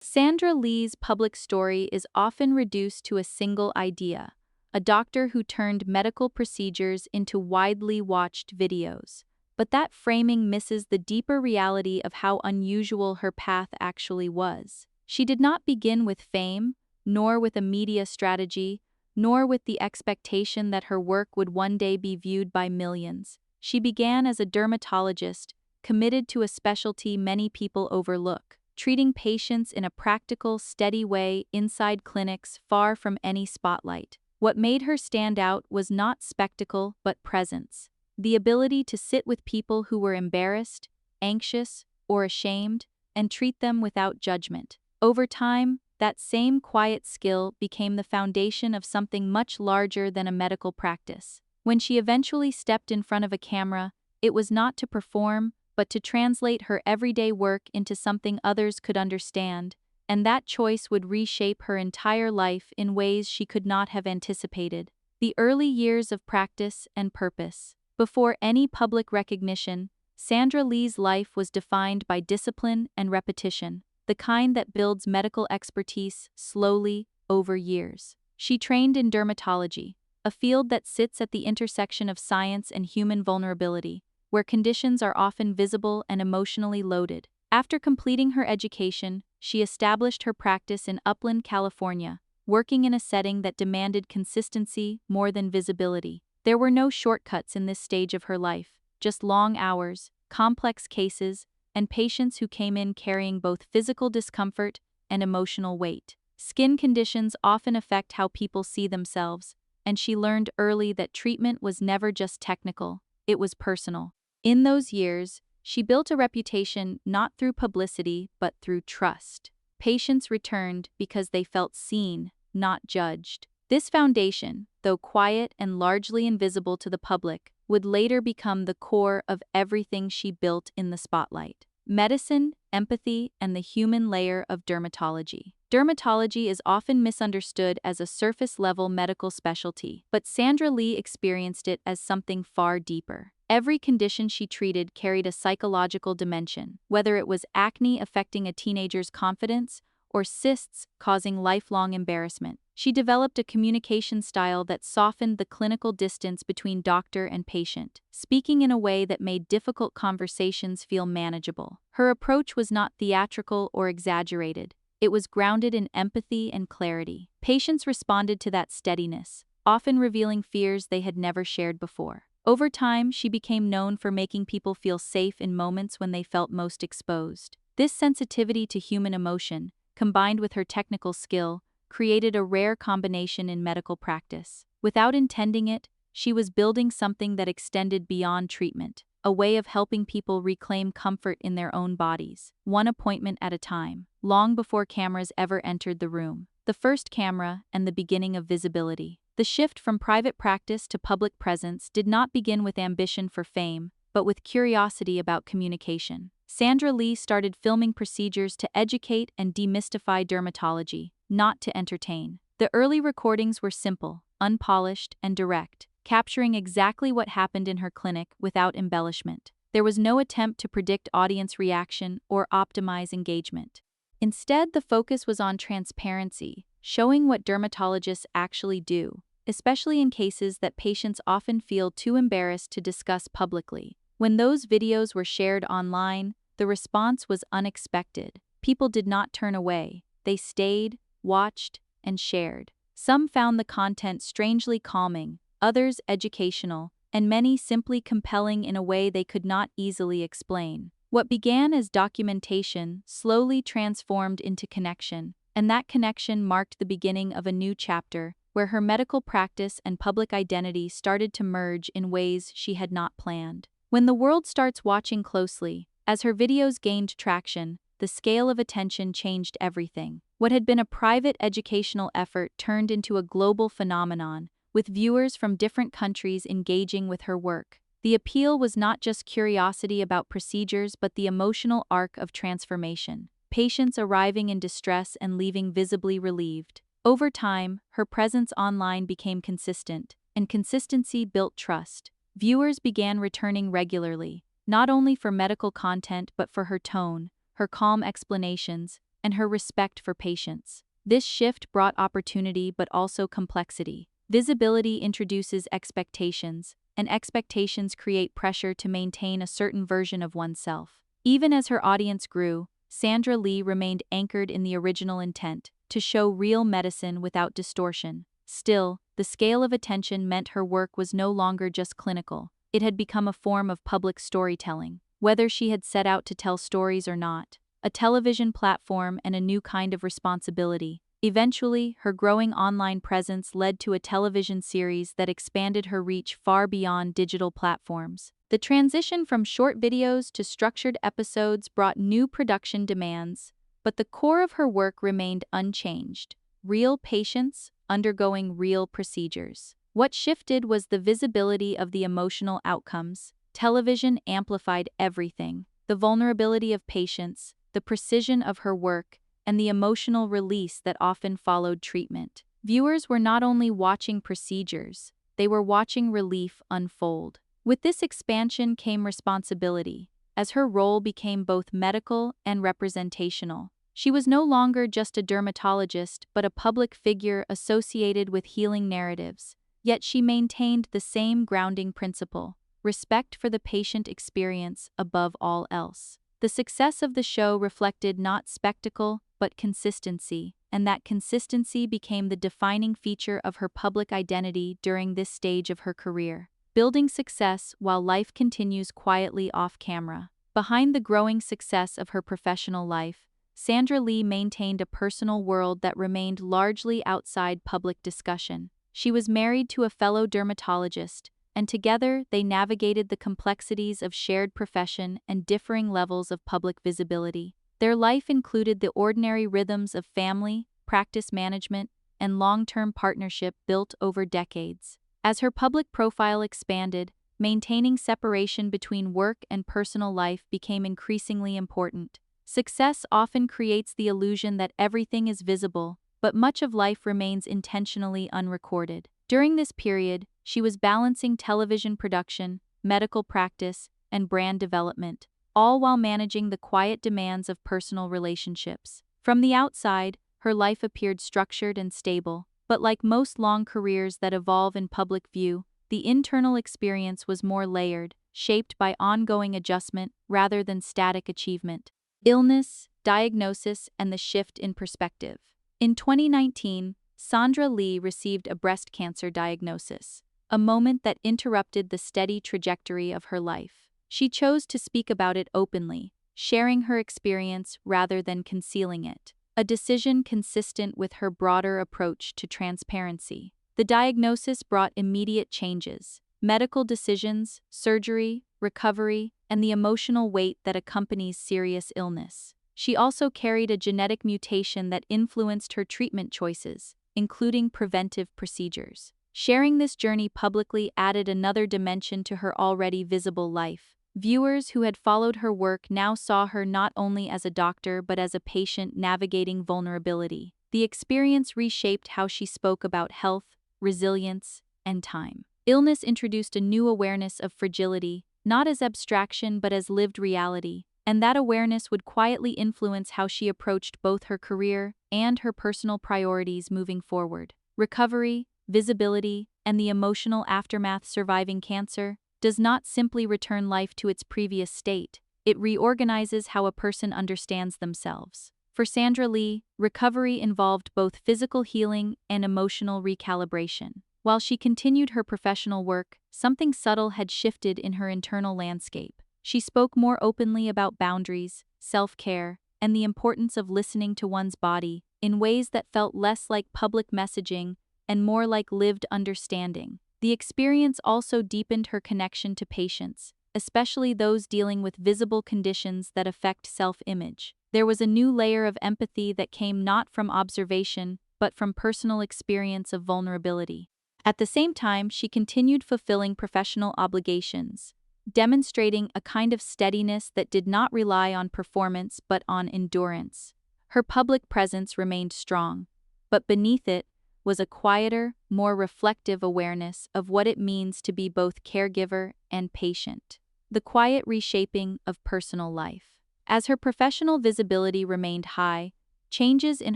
Sandra Lee's public story is often reduced to a single idea: a doctor who turned medical procedures into widely watched videos. But that framing misses the deeper reality of how unusual her path actually was. She did not begin with fame, nor with a media strategy, nor with the expectation that her work would one day be viewed by millions. She began as a dermatologist, committed to a specialty many people overlook, treating patients in a practical, steady way inside clinics far from any spotlight. What made her stand out was not spectacle but presence. The ability to sit with people who were embarrassed, anxious, or ashamed, and treat them without judgment. Over time, that same quiet skill became the foundation of something much larger than a medical practice. When she eventually stepped in front of a camera, it was not to perform, but to translate her everyday work into something others could understand, and that choice would reshape her entire life in ways she could not have anticipated. The early years of practice and purpose. Before any public recognition, Sandra Lee's life was defined by discipline and repetition, the kind that builds medical expertise slowly over years. She trained in dermatology, a field that sits at the intersection of science and human vulnerability, where conditions are often visible and emotionally loaded. After completing her education, she established her practice in Upland, California, working in a setting that demanded consistency more than visibility. There were no shortcuts in this stage of her life, just long hours, complex cases, and patients who came in carrying both physical discomfort and emotional weight. Skin conditions often affect how people see themselves, and she learned early that treatment was never just technical, it was personal. In those years, she built a reputation not through publicity but through trust. Patients returned because they felt seen, not judged. This foundation, though quiet and largely invisible to the public, would later become the core of everything she built in the spotlight: medicine, empathy, and the human layer of dermatology. Dermatology is often misunderstood as a surface-level medical specialty, but Sandra Lee experienced it as something far deeper. Every condition she treated carried a psychological dimension, whether it was acne affecting a teenager's confidence or cysts causing lifelong embarrassment. She developed a communication style that softened the clinical distance between doctor and patient, speaking in a way that made difficult conversations feel manageable. Her approach was not theatrical or exaggerated. It was grounded in empathy and clarity. Patients responded to that steadiness, often revealing fears they had never shared before. Over time, she became known for making people feel safe in moments when they felt most exposed. This sensitivity to human emotion, combined with her technical skill, created a rare combination in medical practice. Without intending it, she was building something that extended beyond treatment, a way of helping people reclaim comfort in their own bodies, one appointment at a time, long before cameras ever entered the room. The first camera and the beginning of visibility. The shift from private practice to public presence did not begin with ambition for fame, but with curiosity about communication. Sandra Lee started filming procedures to educate and demystify dermatology, not to entertain. The early recordings were simple, unpolished, and direct, capturing exactly what happened in her clinic without embellishment. There was no attempt to predict audience reaction or optimize engagement. Instead, the focus was on transparency, showing what dermatologists actually do, especially in cases that patients often feel too embarrassed to discuss publicly. When those videos were shared online, the response was unexpected. People did not turn away. They stayed, watched, and shared. Some found the content strangely calming, others educational, and many simply compelling in a way they could not easily explain. What began as documentation slowly transformed into connection, and that connection marked the beginning of a new chapter, where her medical practice and public identity started to merge in ways she had not planned. When the world starts watching closely, as her videos gained traction, the scale of attention changed everything. What had been a private educational effort turned into a global phenomenon, with viewers from different countries engaging with her work. The appeal was not just curiosity about procedures but the emotional arc of transformation, patients arriving in distress and leaving visibly relieved. Over time, her presence online became consistent, and consistency built trust. Viewers began returning regularly, not only for medical content but for her tone, her calm explanations, and her respect for patients. This shift brought opportunity but also complexity. Visibility introduces expectations, and expectations create pressure to maintain a certain version of oneself. Even as her audience grew, Sandra Lee remained anchored in the original intent, to show real medicine without distortion. Still, the scale of attention meant her work was no longer just clinical. It had become a form of public storytelling. Whether she had set out to tell stories or not, a television platform and a new kind of responsibility. Eventually, her growing online presence led to a television series that expanded her reach far beyond digital platforms. The transition from short videos to structured episodes brought new production demands, but the core of her work remained unchanged: real patients undergoing real procedures. What shifted was the visibility of the emotional outcomes. Television amplified everything: the vulnerability of patients, the precision of her work, and the emotional release that often followed treatment. Viewers were not only watching procedures, they were watching relief unfold. With this expansion came responsibility, as her role became both medical and representational. She was no longer just a dermatologist but a public figure associated with healing narratives, yet she maintained the same grounding principle: respect for the patient experience above all else. The success of the show reflected not spectacle, but consistency, and that consistency became the defining feature of her public identity during this stage of her career. Building success while life continues quietly off camera. Behind the growing success of her professional life, Sandra Lee maintained a personal world that remained largely outside public discussion. She was married to a fellow dermatologist, and together they navigated the complexities of shared profession and differing levels of public visibility. Their life included the ordinary rhythms of family, practice management, and long-term partnership built over decades. As her public profile expanded, maintaining separation between work and personal life became increasingly important. Success often creates the illusion that everything is visible, but much of life remains intentionally unrecorded. During this period, she was balancing television production, medical practice, and brand development, all while managing the quiet demands of personal relationships. From the outside, her life appeared structured and stable, but like most long careers that evolve in public view, the internal experience was more layered, shaped by ongoing adjustment rather than static achievement. Illness, diagnosis, and the shift in perspective. In 2019, Sandra Lee received a breast cancer diagnosis, a moment that interrupted the steady trajectory of her life. She chose to speak about it openly, sharing her experience rather than concealing it, a decision consistent with her broader approach to transparency. The diagnosis brought immediate changes: medical decisions, surgery, recovery, and the emotional weight that accompanies serious illness. She also carried a genetic mutation that influenced her treatment choices, including preventive procedures. Sharing this journey publicly added another dimension to her already visible life. Viewers who had followed her work now saw her not only as a doctor but as a patient navigating vulnerability. The experience reshaped how she spoke about health, resilience, and time. Illness introduced a new awareness of fragility, not as abstraction but as lived reality, and that awareness would quietly influence how she approached both her career and her personal priorities moving forward. Recovery, visibility, and the emotional aftermath surviving cancer does not simply return life to its previous state, it reorganizes how a person understands themselves. For Sandra Lee, recovery involved both physical healing and emotional recalibration. While she continued her professional work, something subtle had shifted in her internal landscape. She spoke more openly about boundaries, self-care, and the importance of listening to one's body in ways that felt less like public messaging and more like lived understanding. The experience also deepened her connection to patients, especially those dealing with visible conditions that affect self-image. There was a new layer of empathy that came not from observation, but from personal experience of vulnerability. At the same time, she continued fulfilling professional obligations, demonstrating a kind of steadiness that did not rely on performance but on endurance. Her public presence remained strong, but beneath it was a quieter, more reflective awareness of what it means to be both caregiver and patient. The quiet reshaping of personal life. As her professional visibility remained high, changes in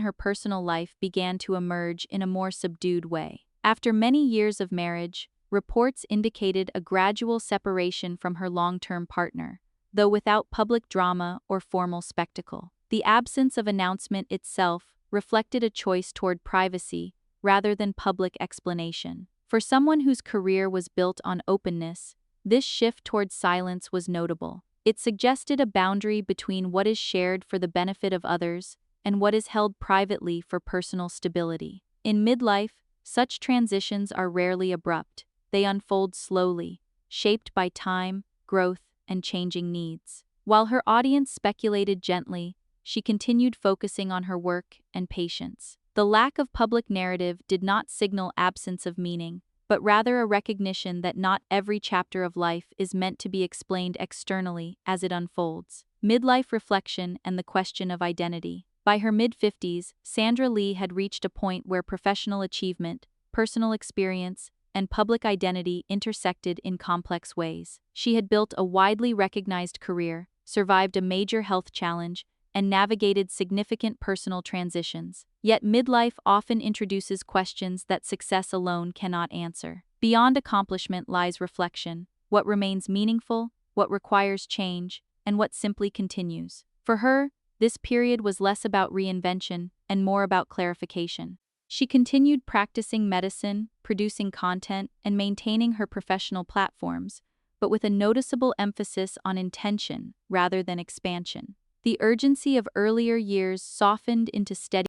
her personal life began to emerge in a more subdued way. After many years of marriage, reports indicated a gradual separation from her long-term partner, though without public drama or formal spectacle. The absence of announcement itself reflected a choice toward privacy rather than public explanation. For someone whose career was built on openness, this shift toward silence was notable. It suggested a boundary between what is shared for the benefit of others and what is held privately for personal stability. In midlife, such transitions are rarely abrupt. They unfold slowly, shaped by time, growth, and changing needs. While her audience speculated gently, she continued focusing on her work and patience. The lack of public narrative did not signal absence of meaning, but rather a recognition that not every chapter of life is meant to be explained externally as it unfolds. Midlife reflection and the question of identity. By her mid-50s, Sandra Lee had reached a point where professional achievement, personal experience, and public identity intersected in complex ways. She had built a widely recognized career, survived a major health challenge, and navigated significant personal transitions. Yet midlife often introduces questions that success alone cannot answer. Beyond accomplishment lies reflection: what remains meaningful, what requires change, and what simply continues. For her, this period was less about reinvention and more about clarification. She continued practicing medicine, producing content, and maintaining her professional platforms, but with a noticeable emphasis on intention rather than expansion. The urgency of earlier years softened into steady